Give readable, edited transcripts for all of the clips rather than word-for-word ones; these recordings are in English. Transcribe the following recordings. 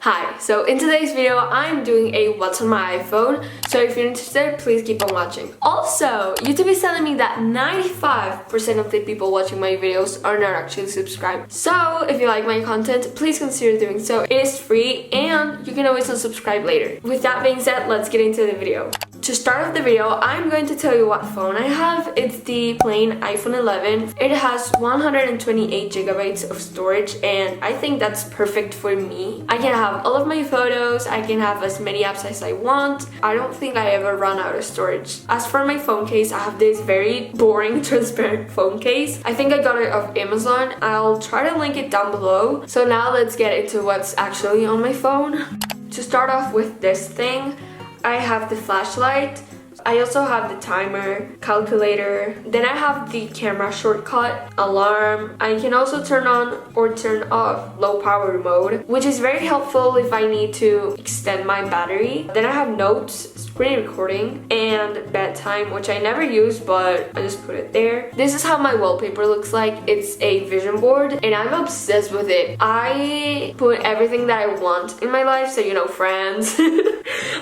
Hi, so in today's video, I'm doing a what's on my iPhone, so if you're interested, please keep on watching. Also, YouTube is telling me that 95% of the people watching my videos are not actually subscribed. So if you like my content, please consider doing so. It is free and you can always unsubscribe later. With that being said, let's get into the video. To start off the video, I'm going to tell you what phone I have. It's the plain iPhone 11. It has 128 gigabytes of storage and I think that's perfect for me. I can have all of my photos, I can have as many apps as I want. I don't think I ever run out of storage. As for my phone case, I have this very boring transparent phone case. I think I got it off Amazon. I'll try to link it down below. So now let's get into what's actually on my phone. To start off with this thing, I have the flashlight. I also have the timer, calculator, then I have the camera shortcut, alarm. I can also turn on or turn off low power mode, which is very helpful if I need to extend my battery. Then I have notes, screen recording, and bedtime, which I never use, but I just put it there. This is how my wallpaper looks like. It's a vision board and I'm obsessed with it. I put everything that I want in my life, so you know, friends.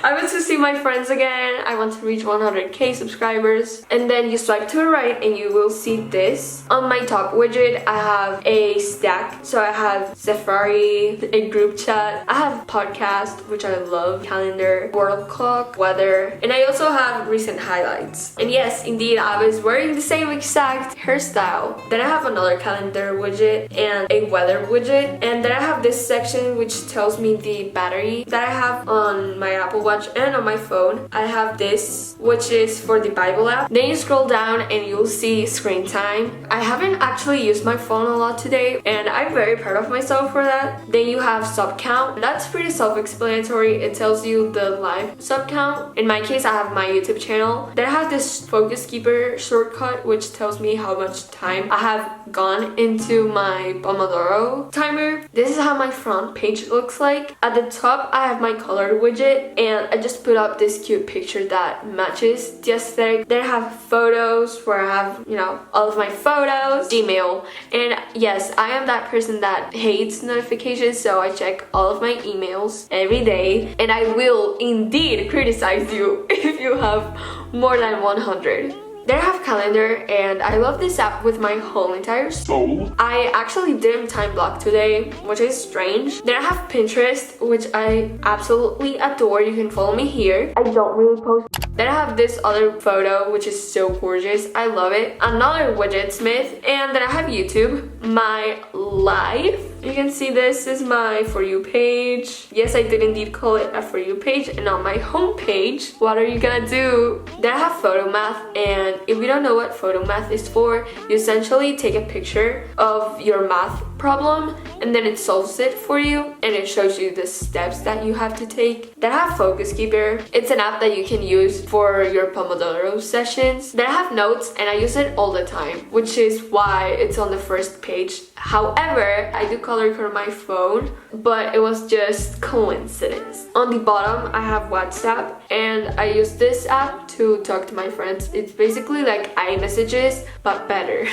I want to see my friends again. I want to reach 100k subscribers, and then you swipe to the right and you will see this. On my top widget, I have a stack. So I have Safari, a group chat, I have podcast, which I love, calendar, world clock, weather, and I also have recent highlights. And yes, indeed, I was wearing the same exact hairstyle. Then I have another calendar widget and a weather widget, and then I have this section which tells me the battery that I have on my Apple Watch and on my phone. I have this, which is for the Bible app. Then you scroll down and you'll see screen time. I haven't actually used my phone a lot today and I'm very proud of myself for that. Then you have sub count. That's pretty self-explanatory. It tells you the live sub count. In my case, I have my YouTube channel. Then I have this focus keeper shortcut, which tells me how much time I have gone into my Pomodoro timer. This is how my front page looks like. At the top, I have my color widget and I just put up this cute picture that matches the aesthetic. Then I have photos where I have, you know, all of my photos, Gmail, and yes, I am that person that hates notifications, so I check all of my emails every day, and I will indeed criticize you if you have more than 100. Then I have calendar, and I love this app with my whole entire soul. I actually didn't time block today, which is strange. Then I have Pinterest, which I absolutely adore. You can follow me here. I don't really post. Then I have this other photo, which is so gorgeous. I love it. Another widget smith, and then I have YouTube, my life. You can see this is my For You page. Yes, I did indeed call it a For You page and not my home page. What are you gonna do? Then I have photo math, and if you don't know what photo math is for, you essentially take a picture of your math problem and then it solves it for you and it shows you the steps that you have to take. Then I have Focus Keeper. It's an app that you can use for your Pomodoro sessions. Then I have Notes, and I use it all the time, which is why it's on the first page. However, I do color code on my phone, but it was just coincidence. On the bottom, I have WhatsApp, and I use this app to talk to my friends. It's basically like iMessages, but better.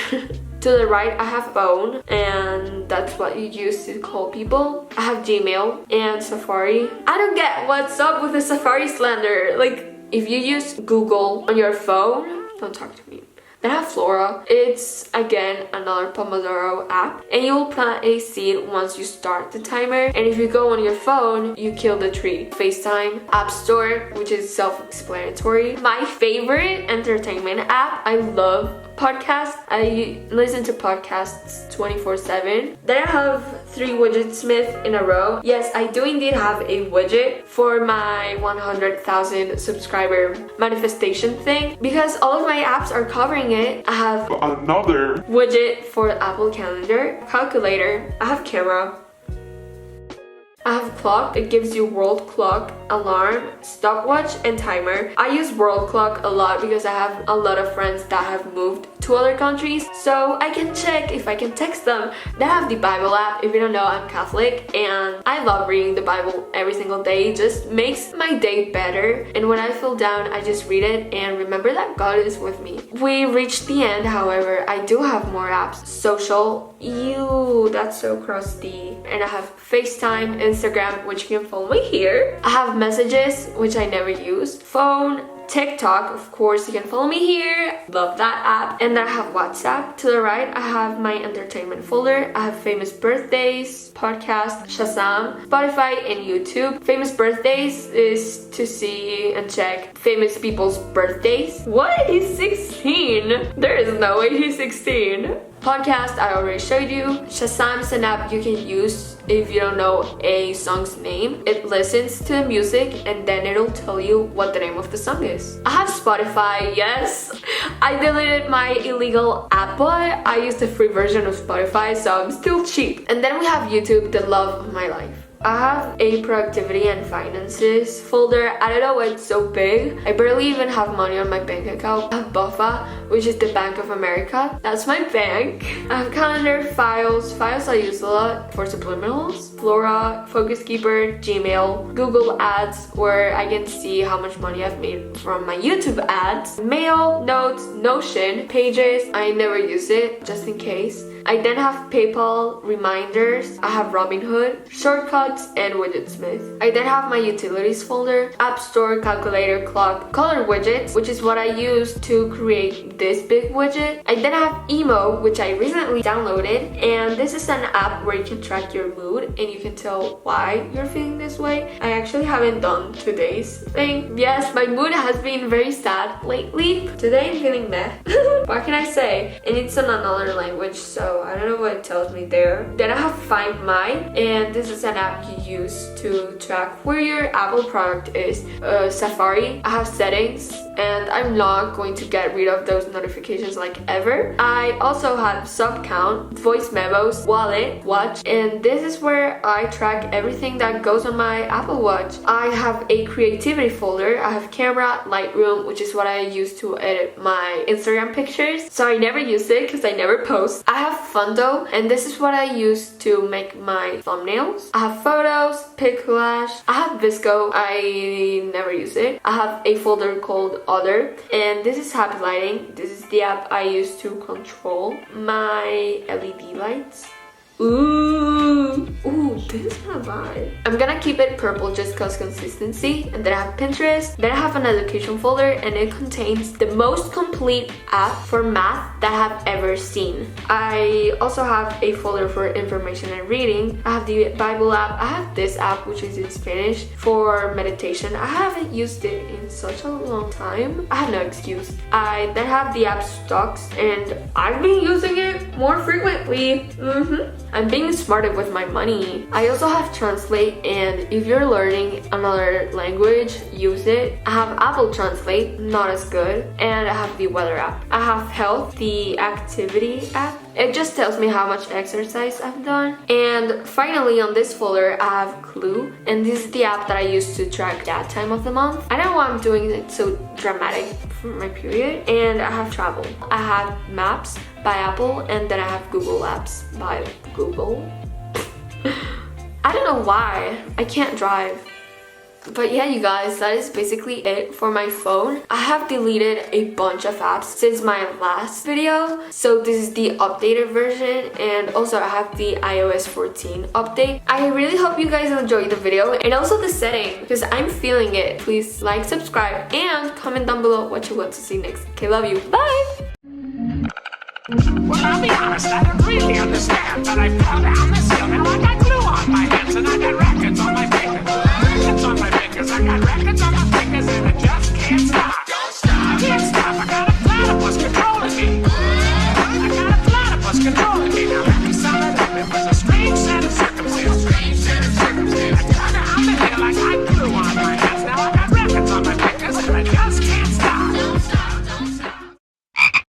To the right, I have phone, and that's what you use to call people. I have Gmail and Safari. I don't get what's up with the Safari slander. Like, if you use Google on your phone, don't talk to me. Then I have Flora. It's again another Pomodoro app, and you will plant a seed once you start the timer, and if you go on your phone, you kill the tree. FaceTime, App Store, which is self-explanatory. My favorite entertainment app, I love podcasts. I listen to podcasts 24/7. Then I have 3 widget smith in a row. Yes, I do indeed have a widget for my 100,000 subscriber manifestation thing because all of my apps are covering it. I have another widget for Apple Calendar, calculator, I have camera, I have clock. It gives you world clock, alarm, stopwatch, and timer. I use world clock a lot because I have a lot of friends that have moved 2 other countries, so I can check if I can text them. They have the Bible app. If you don't know, I'm Catholic and I love reading the Bible every single day. It just makes my day better, and when I feel down, I just read it and remember that God is with me. We reached the end, however, I do have more apps. Social, ew, that's so crusty. And I have FaceTime, Instagram, which you can follow me here. I have messages, which I never use. Phone, TikTok, of course, you can follow me here. Love that app. And then I have WhatsApp. To the right, I have my entertainment folder. I have famous birthdays, podcast, Shazam, Spotify, and YouTube. Famous birthdays is to see and check famous people's birthdays. What? He's 16? There is no way he's 16. Podcast, I already showed you. Shazam is an app you can use if you don't know a song's name. It listens to the music and then it'll tell you what the name of the song is. I have Spotify, yes. I deleted my illegal app, but I used the free version of Spotify, so I'm still cheap. And then we have YouTube, the love of my life. I have a productivity and finances folder. I don't know why it's so big. I barely even have money on my bank account. I have Buffa, which is the Bank of America. That's my bank. I have calendar, files. Files I use a lot for subliminals. Flora, Focus Keeper, Gmail, Google Ads, where I can see how much money I've made from my YouTube ads. Mail, Notes, Notion, Pages. I never use it, just in case. I then have PayPal, reminders. I have Robinhood, shortcuts, and Widgetsmith. I then have my utilities folder, App Store, calculator, clock, color widgets, which is what I use to create this big widget. I then have Emo, which I recently downloaded, and this is an app where you can track your mood and you can tell why you're feeling this way. I actually haven't done today's thing. Yes, my mood has been very sad lately. Today I'm feeling meh. What can I say? And it's in another language, so I don't know what it tells me there. Then I have Find My, and this is an app you use to track where your Apple product is. Safari, I have settings, and I'm not going to get rid of those notifications like ever. I also have sub count, voice memos, wallet, watch, and this is where I track everything that goes on my Apple Watch. I have a creativity folder. I have camera, Lightroom, which is what I use to edit my Instagram pictures. So I never use it because I never post. I have Fundo, and this is what I use to make my thumbnails. I have photos, pic collage. I have Visco. I never use it. I have a folder called Other, and this is Happy Lighting. This is the app I use to control my LED lights. Ooh, this is kind of vibe. I'm gonna keep it purple just cause consistency. And then I have Pinterest. Then I have an education folder, and it contains the most complete app for math that I have ever seen. I also have a folder for information and reading. I have the Bible app. I have this app, which is in Spanish, for meditation. I haven't used it in such a long time. I have no excuse. I then have the app Stocks, and I've been using it more frequently. I'm being smarter with my money. I also have Translate, and if you're learning another language, use it. I have Apple Translate, not as good, and I have the weather app. I have Health, the activity app. It just tells me how much exercise I've done. And finally, on this folder, I have Clue, and this is the app that I use to track that time of the month. I don't know why I'm doing it so dramatic for my period. And I have Travel. I have Maps by Apple, and then I have Google Apps by Google. I don't know why. I can't drive. But yeah, you guys, that is basically it for my phone. I have deleted a bunch of apps since my last video. So this is the updated version, and also I have the iOS 14 update. I really hope you guys enjoyed the video and also the setting because I'm feeling it. Please like, subscribe, and comment down below what you want to see next. Okay, love you. Bye! Well, I'll be honest, I don't really understand, but I fell down the ceiling, I got glue on my hands and I got rackets on my